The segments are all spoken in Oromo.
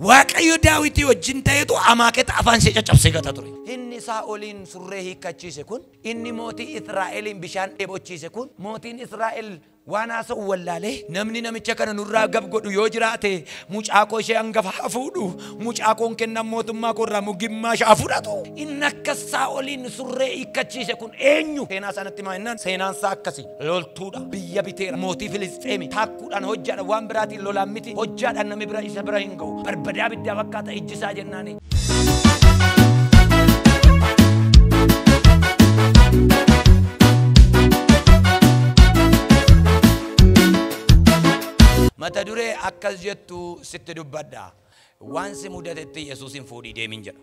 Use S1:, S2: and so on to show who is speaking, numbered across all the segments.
S1: waaqayyo daawiti wajjin ta'etu amaaketa afaan ishee caccabsee gata ture. Inni Saa'oliin surree hiikkachiise kun, inni mootii Israa'eliin bishaan dheebochiise kun, mootiin Israa'el waan haasa'u wallaalee namni namicha kana nurraa gab godhu yoo jiraate mucaakoo ishee hangafa fuudhu mucaakoon kennan mootummaa koorraa mugimmaa ishee fudhatu. Inni akka Saa'oliin surree hiikkachiise kun eenyu? Seenaa sanatti maa'inaan seenaan isaa akkasi loltuudha. Biyya biteera mootii Filisxeemi taakkuudhaan hojjaadhaan waan biraatiin lolaan miti hojjaadhaan namni bira isa bira hin ga'u. Barbadaa biddaa fakkaata ijjisaa jennaani. Mata duree akkas jettu sitti dubbadha. Waan si mudatetti Yesuusiin Fuudhii Deemin jedha.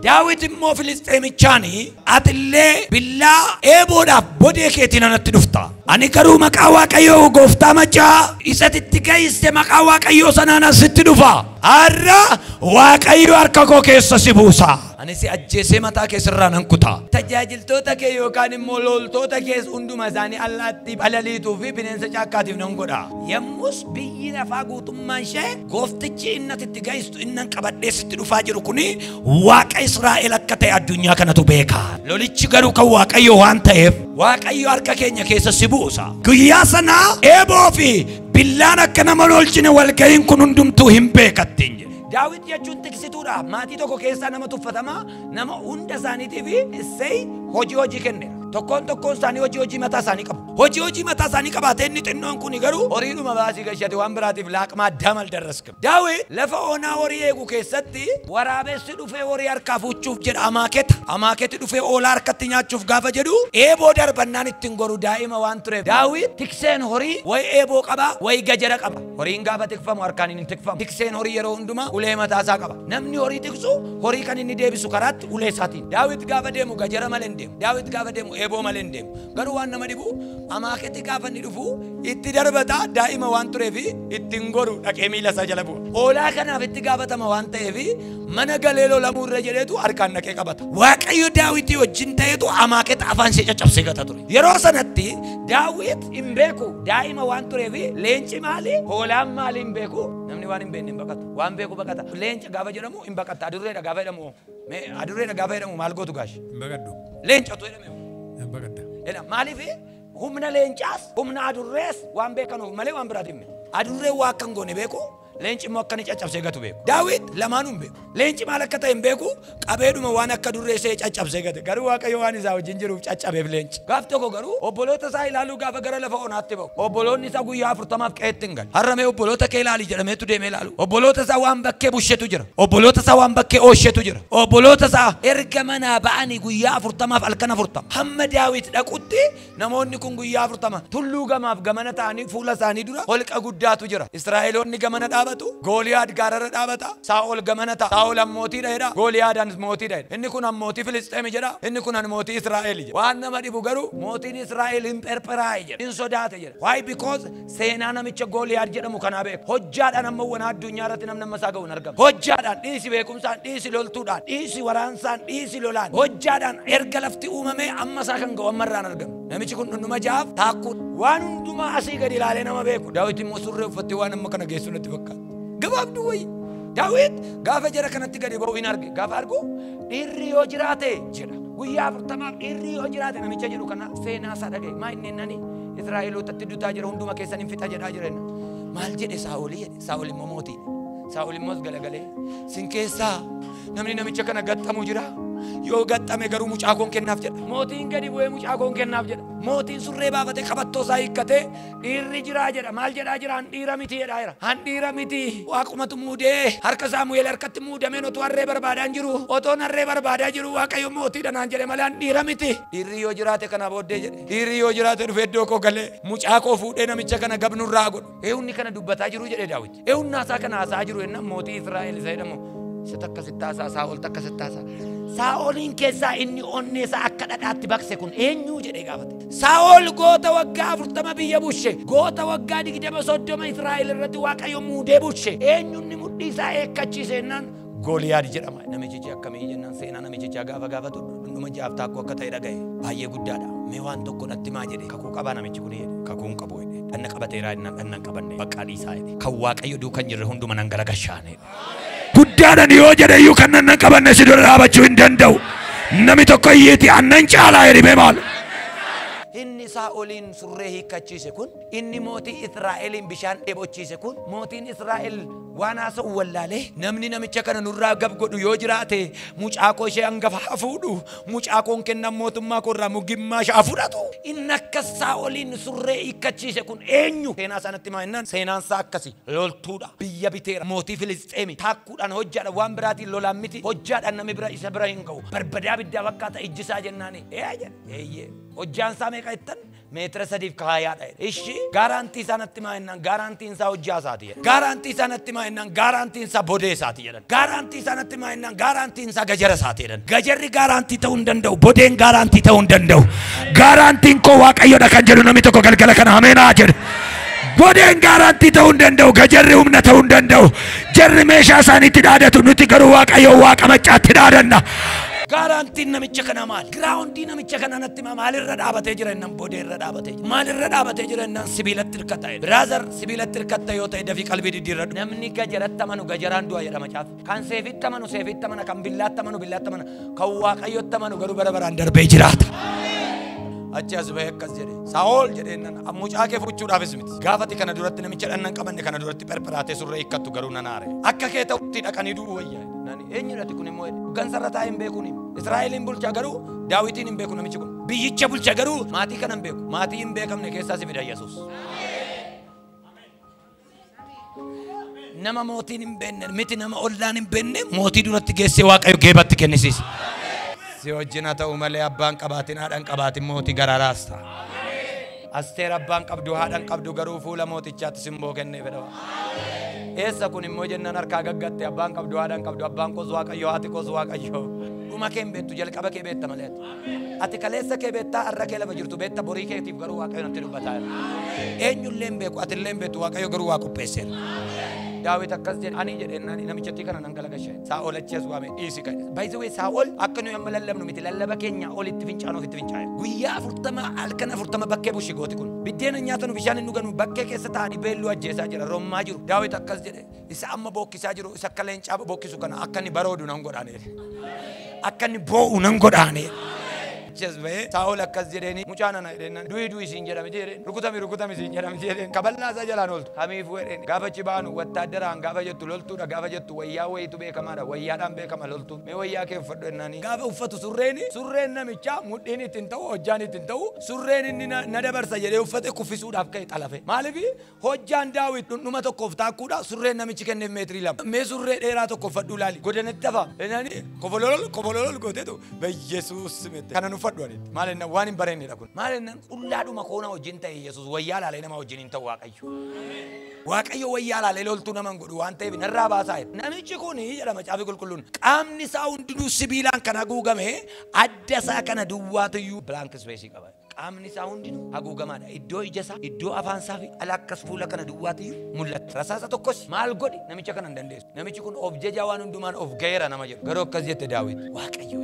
S1: Daawit immoo Filisxeemichaanii atillee billaa eeboodhaaf bodee keetiin anatti dhufta. Ani garuu maqaa Waaqayyoo gooftaa machaa isatti geesse maqaa Waaqayyoo sanaan asitti dhufa. Har'a Waaqayyo harka koo keessa si buusa. Ani si ajjeesee mataa keessarraa nan kutaa. Tajaajiltoota kee yookaan immoo loltoota kee hunduma isaanii allaattii balaliituu fi bineensa caakkaatiif nan godha. Yommus biyyi lafaa guutummaan ishee gooftichi innatitti geessu innan qabadhee sitti dhufaa jiru kuni Waaqa Israa'el akka ta'e addunyaa kanatu beeka. Lolichi garuu kan Waaqayyo waan ta'eef Waaqayyo harka keenya keessa si buusa. Guyyaa sanaa eeboo fi billaan akka nama lolchine walga'iin kun hundumtuu hin beekattiin jedhe. Daawit jechuun tiksituudha. Maatii tokko keessaa nama tuffatamaa nama hunda isaaniitiif isee hojii kenneera. Tokkoon isaanii hojii mataa isaanii qabu. Hojii mataa isaanii qabaatee inni xinnoon kun garuu horiidhuma baasii gashate waan biraatiif laaqmaa damal darraskam. Daawit lafa onaa horii eegu keessatti waraabessi dhufee horii harkaa fuuchuuf jedha amaaketa. Amaaketi dhufee oolaa harkatti nyaachuuf gaafa jedhu eeboo darbannaan ittiin goru daa'ima waan tureef. Daawit tikseen horii way eeboo qaba way gajara qaba. Horiin gaafa tikfamu harkaan hin tikfamu. Tikseen horii yeroo hundumaa ulee mataa isaa qaba. Namni horii tiksu horii kan inni deebisu karaatti ulee isaatiin. Daawit gaafa deemu gajara malee hin deemu. Daawit gaafa deemu eeboo malee hin deemu. Garuu waan nama dhibu amaaketi gaafa inni dhufu itti darbata daa'ima waan tureef ittiin goru dhaqee miila isaa jala bu'a. Oolaa kanaaf itti gaafatama waan ta'eef mana galee lolamuu irra jedheetu harkaan dhaqee qabata. Waaqayyo Daawitii wajjin ta'etu amaaketa afaan ishee caccabsee gata ture. Yeroo sanatti Daawit hin beeku daa'ima waan tureef leenci maali hoolaan maali hin beeku. Namni waan hin beekne hin baqatu. Waan beeku baqata. Leenca gaafa jedhamu hin baqata. Adurreedha gaafa jedhamu adurreedha gaafa jedhamu maal gootu gaashi? Hin baqaddu. Leencatu jedhame. Hin baqadda. Edha maaliif humna leencaas humna adurrees waan beekanuuf malee waan biraatiin miti. Adurree waa akkan goone beeku leenci immoo akka ni caccabsee gatu beeku. Daawit lamaanuu hin beeku. Leenci maal akka ta'e hin beeku qabeedhuma waan akka adurree see caccabsee gate. Garuu Waaqayyo waan isaa wajjin jiruuf caccabeef leenci. Gaaf tokko garuu obboloota isaa ilaaluu gaafa gara lafa onaatti ba'u. Obboloonni isaa guyyaa 40 qe'eetti hin galu. Har'amee obboloota kee ilaali jedhameetu deemee ilaalu. Obboloota isaa waan bakkee bushetu jira. Obboloota isaa waan bakkee ooshetu jira. Obboloota isaa erga manaa ba'anii guyyaa 40 halkan 40. Hamma Daawit dhaqutti namoonni kun guyyaa 40 tulluu gamaaf gamana ta'anii fuula isaanii dura holqa guddaatu jira. Israa'eloonni gamana Goliyaad gaararra dhaabata. Saa'ol gamana ta'a. Saa'ol mootiidha jedha. Goliyaadaan mootiidha jedha. Inni kun mootii Filisxeemi jedha. Inni kun mootii Israa'el jedha. Waan nama dhibu garuu mootiin Israa'el hin perperaa'e jedha. Hin sodaate jedha. Why? Because seenaa namicha Goliyaad jedhamu kanaa beeku. Hojjaadhaan amma waan addunyaa irratti nama isaa ga'u hin argamu. Hojjaadhaan dhiisi beekumsaan dhiisi loltuudhaan dhiisi waraansaan dhiisi lolaan hojjaadhaan erga lafti uumamee amma isaa kan ga'u amma irraan argamu. Namichi kun dhundhuma jaaf taakkuu waan hundumaa asii gadi ilaalee nama beeku. Daawit immoo surree uffattee waan amma kana geessu natti fakkaata. Gabaabduu wayi. Daawit gaafa jara kanatti gadi ba'u hin arge. Gaafa argu dhiirri yoo jiraate jedha. Guyyaa 40 dhiirri yoo jiraate namicha jedhu kana seenaa isaa dhagaye. Maa inni nani Israa'elootatti dutaa jira hunduma keessan hin fixa jedhaa jira. Maal jedhe Saa'ol jedhe. Saa'ol immoo mootii. Saa'ol immoo galagalee sin keessaa namni namicha kana gaxxamu jira. Yoo gaxxame garuu mucaakoon kennaaf jedha. Mootiin gadi bu'ee mucaakoon kennaaf jedha. Mootiin surree baafatee qabattoo isaa hiikkatee dhiirri jiraa jedha. Maal jedhaa jira? Handhiira miti jedhaa jira. Handhiira miti. Waaqumatu muudee harka Saamu'eel harkatti muudameen otoo harree barbaadaan jiru. Otoon harree barbaadaa jiru Waaqayyo mootiidha naan jedhe malee handhiira miti. Dhiirri yoo jiraate kana booddee jedhe. Dhiirri yoo jiraate dhufee iddoo koo galee mucaakoo fuudhee namicha kana gabnurraa godhu. Eewunni kana dubbataa jiru jedhe Daawit. Eewunnaasaa kana haasaa jiru jennaan mootii Israa'el isa jedhamu. Isa takka sittaasaa Saa'ol takka sittaasaa. Saa'oliin keessaa inni onnee isaa akka dhadhaatti baqse kun eenyu jedhee gaafate. Saa'ol goota waggaa 40 biyya bushe. Goota waggaa 20 Israa'el irratti Waaqayyo muudee bushe. Eenyunni mudhii isaa eekkachiise jennaan Goliyaad jedhama. Namichi akkamii jennaan seenaa namicha gaafa gaafatu dhundhuma jaaftaa akkoo akka ta'e dhagaye. Baay'ee guddaadha. Mee waan tokko natti maa jedhe. Kakuu qabaa namichi kun jedhe. Kakuun qabu jedhe. Dhanna qabateeraa jennaan dhanna hin qabanne. Baqqaa dhiisaa jedhe. Kan Waaqayyo duukan jirre hunduma nan garagashaane. guyyaadhaan yoo jedhe iyyuu kan nan qabanne si dura dhaabachuu hin danda'u. Namni tokko iyyeeti annan caalaa hiribee maal? Inni Saa'oliin surree hiikkachiise kun, inni mootii Israa'eliin bishaan dheebochiise kun, mootiin Israa'el waan haasa'u wallaalee namni namicha kana nurraa gab godhu yoo jiraate mucaakoo ishee hangafa hafuudhu, mucaakoon kennan mootummaa koorraa mugimmaa ishee hafuudhatu. Inni akka Saa'oliin surree hiikkachiise kun eenyu? Seenaa sanatti maa'inaan seenaan isaa akkasi loltuudha. Biyya biteera mootii Filisxeemi taakkuudhaan hojjaadha waan biraatiin lolaan miti hojjaadhaan namni bira isa bira hin ga'u. Barbadaa biddaa fakkaata ijjisaa jennaani. Eeyyee hojjaan isaa meeqa jettan? Meetira sadiif kaayaadha. Ishi garantii sanatti maa'inaan garantiin isaa hojjaa isaati jedhan. Garantii sanatti maa'inaan garantiin isaa bodee isaati jedhan. Garantii sanatti maa'inaan garantiin isaa gajara isaati jedhan. Gajarri garantii ta'uu hin danda'u. Bodeen garantii ta'uu hin danda'u. Garantiin koo Waaqayyoodha kan jedhu namni tokko galgala kana ameenaa jedhe. Bodeen garantii ta'uu hin danda'u. Gajarri humna ta'uu hin danda'u. Jarri meeshaa isaaniitti dhaadatu nuti garuu Waaqayyoo Waaqa maccaatti dhaadanna. Garantiin namicha kana maal? Giraawundii namicha kana natti maalirra dhaabatee jira innaan bodeerra dhaabatee jira. Maalirra dhaabatee jira innaan sibiilatti hirkata. Biraazar sibiilatti hirkata yoo ta'e dafii qalbii diddiirradhu. Namni gajaratti amanu gajaraan du'a jedhama caafi. Kan seefitti amanu seefitti amana, kan billaatti amanu billaatti amana, kan Waaqayyotti amanu garuu bara baraan darbee jiraata. Achi as bahee akkas jedhe. Saa'ol jedhee innaan mucaa kee fuudhuudhaafis miti. Gaafati kana duratti namicha dhannan qabanne kana duratti perperaatee surree hiikkattu garuu nan aare. Akka kee ta'utti dhaqanii du'uu wayyaa. Eenyudhati kun immoo gansarra taa'ee hin beeku ni. Israa'eliin bulchaa garuu Daawitiin hin beeku namichi kun. Biyyicha bulchaa garuu maatii kana hin beeku. Maatii hin beekamne keessaa si fida Yesuus. Nama mootiin hin beekne miti nama ollaan hin beekne mootii duratti geessee Waaqayyo geebatti kennisiise. Si wajjin haa ta'u malee abbaan qabaatiin haadhaan qabaatiin mootii garaaraas ta'a. Asteer abbaan qabdu haadhaan qabdu garuu fuula mootichaatti simboo kennee fedha. Eessa kun immoo jennaan harkaa gaggatte abbaan qabdu haadhaan qabdu abbaan koos Waaqayyo haati koos Waaqayyo. Dhuma kee hin beektu jalqaba kee beekta malee. Ati kaleessa kee beektaa har'a kee lafa jirtu beekta borii keetiif garuu Waaqayyo natti dubbataa jira. Eenyullee hin beeku ati illee hin beektu Waaqayyo garuu waa qopheesseera. Daawit akkas jedhe ani jedheenaan namichatti kana nan galagashe. Saa'ol achi as waame dhiisi kan. By the way Saa'ol akka nuyi amma lallabnu miti lallaba keenya olitti fincaan ofitti fincaaye. Guyyaa 40 halkan 40 bakkee bushi gooti kun. Biddeena nyaatanu bishaan hin dhuganu bakkee keessa taa'anii beelluu ajjeesaa jira rommaa jiru. Daawit akkas jedhe isa amma bookkisaa jiru isa akka leencaa bookkisu kana akka inni baroodu nan godhaane. Akka inni boo'u nan godhaane. Saa'ol akkas jedheeni mucaan ana jedheenaan du'i isiin jedhame jedheen rukutami isiin jedhame jedheen kaballaasaa jalaan ooltu kamiifuu jedheen gaafachi baanu wattaaddaraan gaafa jettu loltuudha gaafa jettu wayyaa wayitu beekamaadha wayyaadhaan beekama loltuun mee wayyaa kee uffadhu jennaanii gaafa uffatu surreen namichaa mudhiin ittiin ta'u hojjaan ittiin ta'u surreen inni na dabarsa jedhee uffate kuffisuudhaaf ka'e xalafe maaliif hojjaan Daawit dhundhuma tokkoof taakkuudha surreen namichi kenneef meetirii lama mee surree dheeraa tokko uffadhu ilaali godanatti hafa jennaanii kobololol gooteetu Yesuus mette kana ufadhu maalenna waan hin bareenidha kun maalenna qullaadhuma koona wajjin ta'e Yesuus wayyaa laalee nama wajjin hin ta'u Waaqayyo wayyaa laalee loltuu nama godhu waan ta'eef narraa baasaa namichi kun jedhama caafi qulqulluun qaamni isaa hundinuu sibiilaan kan haguugame adda isaa kana duwwaatuyyuu blank space qaba qaamni isaa hundinuu haguugamaadha iddoo ija isaa iddoo afaan isaa fi alakkas fuula kana duwwaatuyyuu mul'ata rasaasa tokkos maal godhi namicha kana hin dandeessu namichi kun of jajaa waan hundumaan of gaheera nama jedhu garuu akkas jette Daawit Waaqayyo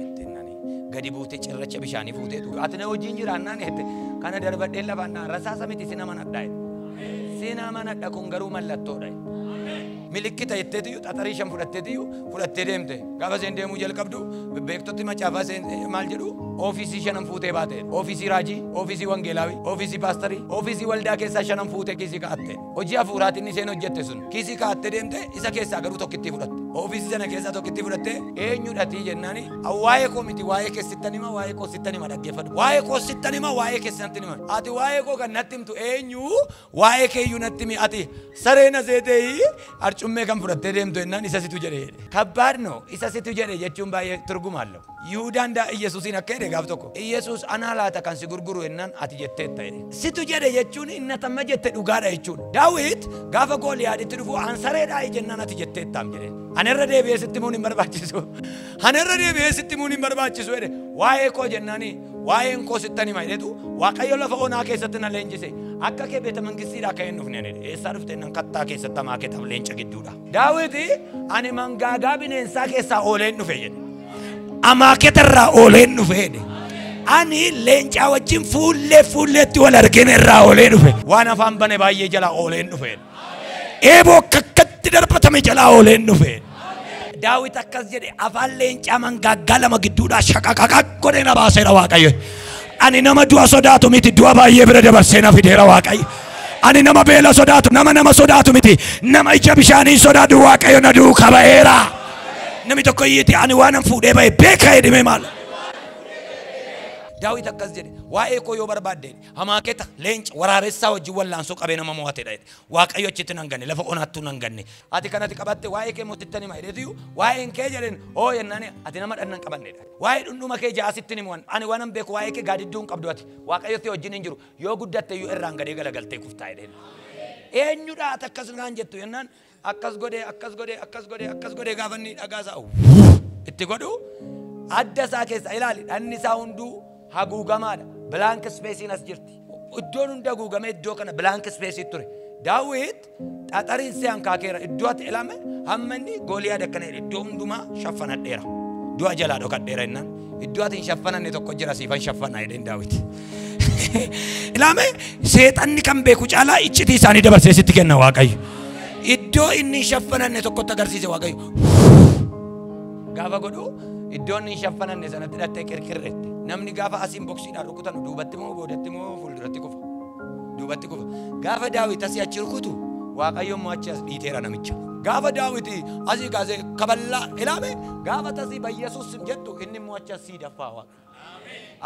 S1: gadi buute cirracha bishaanii fuuteetu ati na wajjin jiraannaan hette kana darbadhee lafaannaan rasaasa miti sina manadha kun garuu mallattoodha milikkita jetteetiyyuu xaxarii shan fudhattee deemte gaafa seen deemuu jalqabdu beektoti macaafaa seen maal jedhu ofiisii shanan fuutee baate ofiisii raajii ofiisii wangeelaawii ofiisii paastarii ofiisii waldaa keessaa shanan fuutee kiisii kaa'atte hojii hafuuraatiin isheen hojjette sun kiisii kaa'attee deemte isa keessaa garuu tokkittii fudhatte ofiisii sana keessaa tokkittii fudhatte eenyudhatii jennaani waa'ee koo miti waa'ee keessittan hima waa'ee koo sittan hima dhaggeeffadhu waa'ee koo sittan hima waa'ee keessatti hima ati waa'ee koo kan natti himtu eenyu waa'ee keeyyuu natti himi ati sareena seetee arcummee kan fudhattee deemtu jennaan isa situ jedhe kabbaad no isa situ jedhe jechuun baay'ee turgumaallo Yihuudaan Yesuusiin akka jedhe gaaf tokko Yesuus anaa laata kan si gurguru jennaan ati jetteetta jedhe situ jedhe jechuun inni tamma jette dhugaadha jechuudha Daawit gaafa Gooliyaaditti dhufu an sareedhaa jennaan ati jetteettaam jedhe anerra deebi'ee sitti muun hin barbaachisu jedhe waa'ee koo jennaanii waa'een koo sittan hima jedhetu Waaqayyo lafa onaa keessatti na leenjise akka kee beeta mangistiidhaa akka hin dhufne jedhe eessaa dhufte nan kattaa keessatti maakeetaaf leenca gidduudha Daawit ani mangaagaa bineensaa keessaa ooleen dhufe jedhe amaakeetarraa ooleen dhufe jedhe ani leencaa wajjin fuulleetti wal argeen irraa ooleen dhufe waan afaan bane baay'ee jalaa ooleen dhufe eeboo kakkatti darbatame jalaa ooleen dhufe daawit akkas jedhe afaan leencaa mangaaggaa lama gidduudhaa shaqaqaqaq godhee na baaseera Waaqayyo. Ani nama du'a sodaatu miti du'a baay'ee bira dabarsee na fideera Waaqayyo. Ani nama beela sodaatu nama sodaatu miti nama ija bishaanii sodaatu Waaqayyo na duukaa ba'eera. Namni tokko iyyiti ani waanan fuudhee ba'e beeka jedhame maal. Daawit akkas jedhe waa'ee koo yoo barbaadde hamaaketa leenca waraaressaa wajjin wallaansoo qabee nama mo'atedha. Waaqayyo achitti nan ganne lafa onaattuu nan ganne. Ati kanatti qabatte waa'ee kee mootittani maayidheetiyu waa'een kee jedhen oo yennaani ati nama dhannan qabannedha. Waa'ee dhundhuma kee jaasitti ni mu'an ani waanan beeku waa'ee kee gaadidduu hin qabdu ati Waaqayyotti wajjin hin jiru yoo guddatte iyyuu irraan gadee galagaltee kuftaa jedheen. Eenyudha ati akkas naan jettu yennaan akkas godee gaafanni dhagaasaa itti godhu adda isaa keessa ilaali dhanni isaa hunduu haguugamaadha. Blank space as jirti. Iddoon hunda haguugame iddoo kana blank space ture. Daawit xaxariin se'an kaakeera iddoo ati ilame hammanni Gooliyaad akkana iddoo hundumaa shaffanadheera. Du'a jalaa dhokadheera innaan iddoo ati hin shaffananne tokko jira siifan shaffanaa jedheen Daawit. Ilame seexanni kan beeku caalaa iccitii isaanii dabarsee sitti kenna Waaqayyo. Iddoo inni shaffananne tokkotti agarsiise Waaqayyo. Gaafa godhu iddoo inni shaffananne sanatti dhattee kirkirreette. Namni gaafa asiin boksiidhaan rukutan duubatti moo boodatti moo fuulduratti kufa. Duubatti kufa. Gaafa Daawit asii achi rukutu Waaqayyo immoo achi as dhiiteera namicha. Gaafa Daawit asii kaasee kaballaa ilame gaafa tasii Yesuus jettu inni immoo achi asii daffaa Waaqa.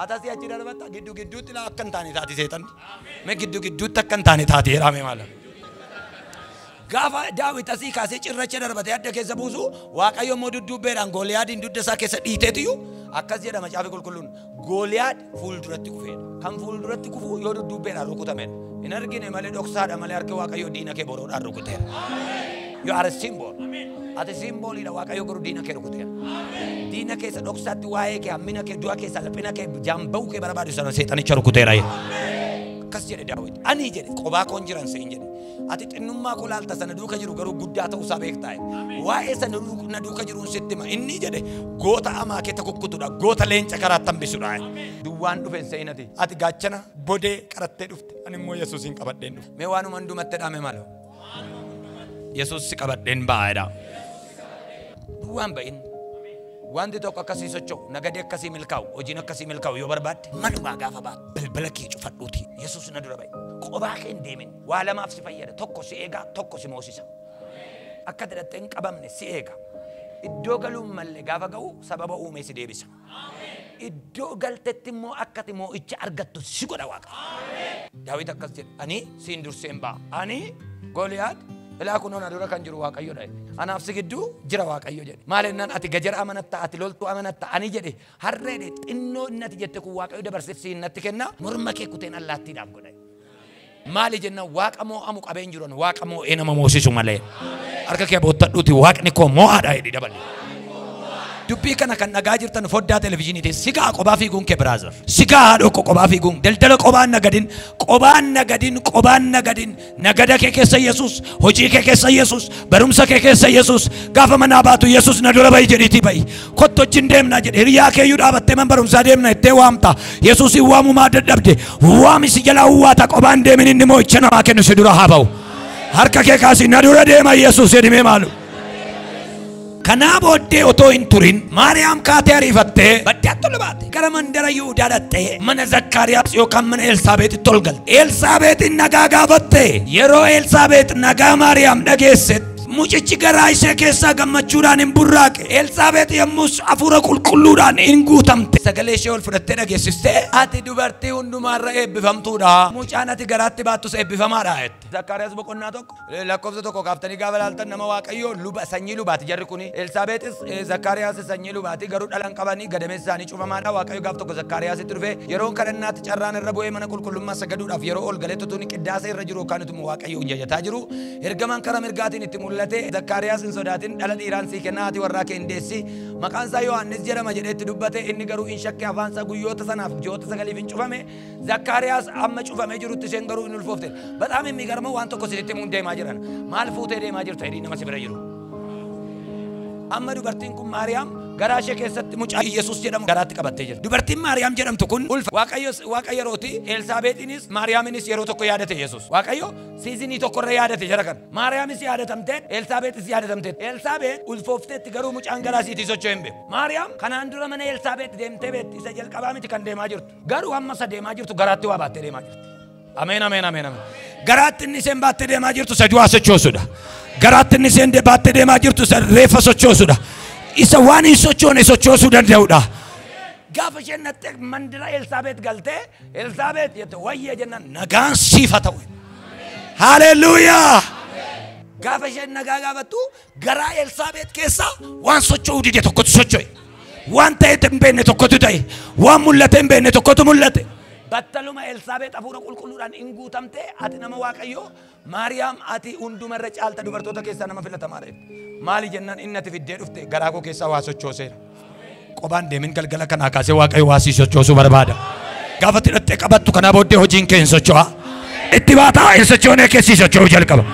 S1: Atasi achi darbatta gidduutti la akka hin taane taati seetan. Mee gidduutti akka hin taane taati jedhame maala. Gaafa Daawit asii kaasee cirracha darbatee adda keessa buusu Waaqayyo immoo dudduubbeedhaan Gooliyaadiin dudda isaa keessa dhiiteetiyyuu akkas jedha Macaafa Qulqulluun Gooliyaad fuulduratti kufeedha. Kan fuulduratti kufu yoo dudduubbeedhaan rukutameedha. Hin argine malee dhoksaadha malee harki Waaqayyo diina kee boroodhaan rukuteera. You are a symbol. Ati simboliidha Waaqayyo garuu diina kee rukuteera. Diina keessa dhoksaatti waa'ee kee hammina kee du'a keessa laphina kee jaamba'uu kee barbaadu sana seexanicha rukuteera. Akkas jedhe Daawit. Ani jedhe qobaa koon jiran seen jedhe. Ati xinnummaa koo laalta sana duuka jiru garuu guddaa ta'uu isaa beektaa. Waa'ee sana na duuka jiruun sitti hima. Inni jedhe goota amaaketa kukkutudha. Goota leenca karaatti hambisudha. Duwwaan dhufeen seenati. Ati gaachana bodee qarattee dhufte. Ani immoo Yesuusin qabadheen dhufte. Mee waanuma hundumatte dhaame malee. Yesuus si qabadheen baay'eedha. Duwwaan ba'in. Wanti tokko akkasii socho'u nagadee akkasii milkaa'u hojiin akkasii milkaa'u yoo barbaadde manumaa gaafa baatu balbala kee cufadhuuti Yesuus na dura ba'i qobaa kee hin deemin waa lamaaf si fayyada tokko si eegaa tokko si moosisa akka dadhattee hin qabamne si eega iddoo galuun mallee gaafa ga'u sababa uumee si deebisa iddoo galtetti immoo akkati moo'icha argattu si godha Waaqa. Daawit akkas jedhe ani siin durseen ba'a ani Gooliyaad ilaa kunoon adura kan jiru Waaqayyo dha. Anaaf si gidduu jira Waaqayyo jedhe. Maalinnaan ati gajara amanatta ati loltuu amanatta ani jedhe harreedhe xinnoo inni ati jette kun Waaqayyo dabarsee siin natti kenna morma kee kuteen allaattiidhaaf godhe. Maali jenna Waaqa moo'amu qabeen jiruun Waaqa moo'ee nama moosisu malee. Harka kee boottadhuuti Waaqni koo moo'aadha jedhi dabalee. Dubbii kana kan nagaa jirtan foddaa televiziyooniitiin sigaa qobaa fiiguun kee braazer. Sigaa haadhoo qobaa fiiguun daldala qobaan nagadin nagada kee keessa Yesuus hojii kee keessa Yesuus barumsa kee keessa Yesuus gaafa manaa baatu Yesuus na dura ba'i jedhiitii ba'i. Kotto wajjin deemnaa jedhe hiriyaa kee iyyuu dhaabattee man barumsaa deemna ittee waamta Yesuusin waamumaa dadhabde waamisi jalaa uwwaata qobaan deemin inni moo'icha namaa kennu si dura haa ba'u. Harka kee kaasii na dura deema Yesuus jedhimee maalu. Kanaa booddee otoo hin turin Maariyaam kaatee ariifattee baddaatti ol baate gara mandara Yihuudaa dhattee mana Zakkaariyaas yookaan mana Elsaabeexitti ol galte. Elsaabeexin nagaa gaafatte yeroo Elsaabeex nagaa Maariyaam dhageesset mucichi garaa ishee keessaa gammachuudhaan hin burraaqe. Elsaabeex yommus hafuura qulqulluudhaan hin guutamte. Sagalee ishee ol fudhattee dhageessiste ati dubartii hundumaarra eebbifamtuudha. Mucaan ati garaatti baattus eebbifamaadha jette. Zakkaariyaas boqonnaa tokko lakkoofsa tokko kaaftanii gaafa laaltan nama Waaqayyoo luba sanyii lubaati jarri kuni. Elsaabeexis Zakkaariyaas sanyii lubaati garuu dhalan qabanii gadameessi isaanii cufamaadha. Waaqayyo gaaf tokko Zakkaariyaasitti dhufe yeroo kadhannaatti carraan irra bu'ee mana qulqullummaa sagaduudhaaf yeroo ol galee tutuun qiddaasa irra jiru yookaan utuma Waaqayyo jajataa jiru ergamaan karaa mirgaatiin itti mul'ate Zakkaariyaas hin sodaatin dhala dhiiraan sii kennaa ati warraa kee hin deessi maqaan isaa Yohaannis jedhama jedheetti dubbate inni garuu hin shakke afaan isaa guyyoota sanaaf ji'oota sagaliif hin cufame Zakkaariyaas amma cufamee jirutti isheen garuu hin ulfoofte bataam የሚገርመው waan tokko sinitti muun deemaa jiran maal fuutee deemaa jirtu jedhii nama si bira jiru amma dubartiin kun Maariyaam garaa ishee keessatti mucaa Yesuus jedhamu garaatti qabattee jirti. Dubartiin Maariyaam jedhamtu kun ulfa Waaqayyo rooti Elsaabeexinis Maariyaaminis yeroo tokko yaadate Yesuus. Waaqayyo siizinii tokko irra yaadate jara kana. Maariyaamis yaadatamte Elsaabeexis yaadatamte. Elsaabeex ulfoofteetti garuu mucaan garaa isiitii socho'ee hin beeku. Maariyaam kanaan dura mana Elsaabeex deemtee beekti isa jalqabaa miti kan deemaa jirtu. Garuu amma isa deemaa jirtu garaatti waa baattee deemaa jirti. Ameen ameen ameen ameen. Garaatti inni isheen baattee deemaa jirtu isa du'aa sochoosudha. Garaatti inni isheen baattee deemaa jirtu isa reeffa sochoosudha. Isa waan hin sochoone sochoosuu danda'udha. Gaafa isheen nattee mandira Elsaabeex galtee Elsaabeex jette wayyee jennaan nagaan siif haa ta'u. Haleluuyaa. Gaafa isheen nagaa gaafattu garaa Elsaabeex keessa waan socho'uu dide tokkotu socho'e. Waan ta'e hin beekne tokkotu ta'e. Waan mul'ate hin beekne tokkotu mul'ate. Battaluma Elsaabeex hafuura qulqulluudhaan hin guutamte ati nama Waaqayyoo Maariyaam ati hundumarra caalta dubartoota keessaa nama filatamaadha. Maali jennaan inni ati fiddee dhufte garaa koo keessaa waa sochooseera. Qobaan deemin galgala kanaa kaasee Waaqayyo waa sii sochoosuu barbaada. Gaafa hidhattee qabattu kanaa booddee hojiin kee hin socho'a. Itti baataa hin sochoonee keessii socho'uu jalqaba.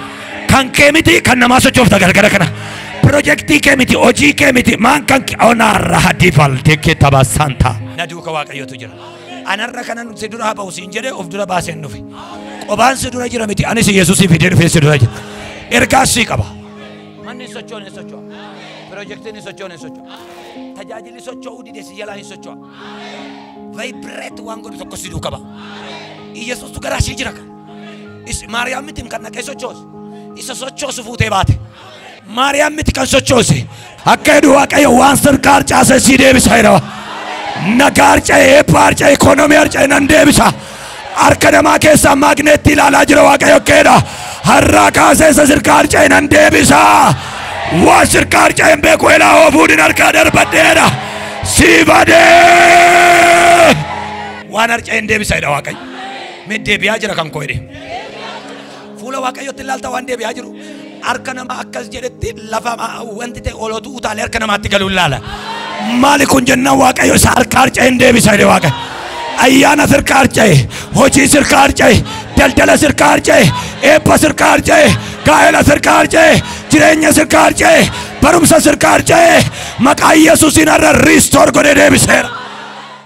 S1: Kan kee miti kan namaa sochoofta galgala kana. Projektii kee miti hojii kee miti maan kan onaarra hadifal teekee tabaasanta. Na duuka Waaqayyootu jira. Anarra kanan si dura ba'u siin jedhee of dura baaseen dhufe. Qobaan si dura jira miti anis Yesuusiin fidee dhufee si dura jira. Ergaas si qaba. Manni sochoon hin socho'a. Projektiin hin sochoon hin socho'a. Tajaajilli socho'uu dide si jalaa hin socho'a. Vibrate waan godhu tokko si duuka ba'a. Yesuustu garaa ishee jira kan. Maariyaam miti kan naqee sochoose. Isa sochoosu fuutee baate. Maariyaam miti kan sochoose. Akka jedhu Waaqayyo waan sirkaar caasee si deebisa jedhama. Nagaarca'ee paarca'ee ikoonomii harca'ee nan deebisa. Harka namaa keessaa maagneetti ilaalaa jira Waaqayyo keedha. Har'aa kaasee isa sirka harca'ee nan deebisa. Waan sirka harca'een beeku elaa oofuudhin harkaa darbadheedha. Si badee. Waan harca'een deebisa jedha Waaqayyo. Mee deebi'aa jira kan koo jedhe. Fuula Waaqayyotti ilaalta waan deebi'aa jiru. Harka namaa akkas jedhetti lafa wanti ta'e olootu utaalee harka namaatti galuu ilaala. Maali kun jennaan Waaqayyo isa harka harca'een deebisa jedhe Waaqayyo. Ayyaana sirka harca'e, hojii sirka harca'e, daldala sirka harca'e, eebba sirka harca'e, gaa'ela sirka harca'e, jireenya sirka harca'e, barumsa sirka harca'e, maqaa Yesuusiin har'a riistoor godhee deebiseera.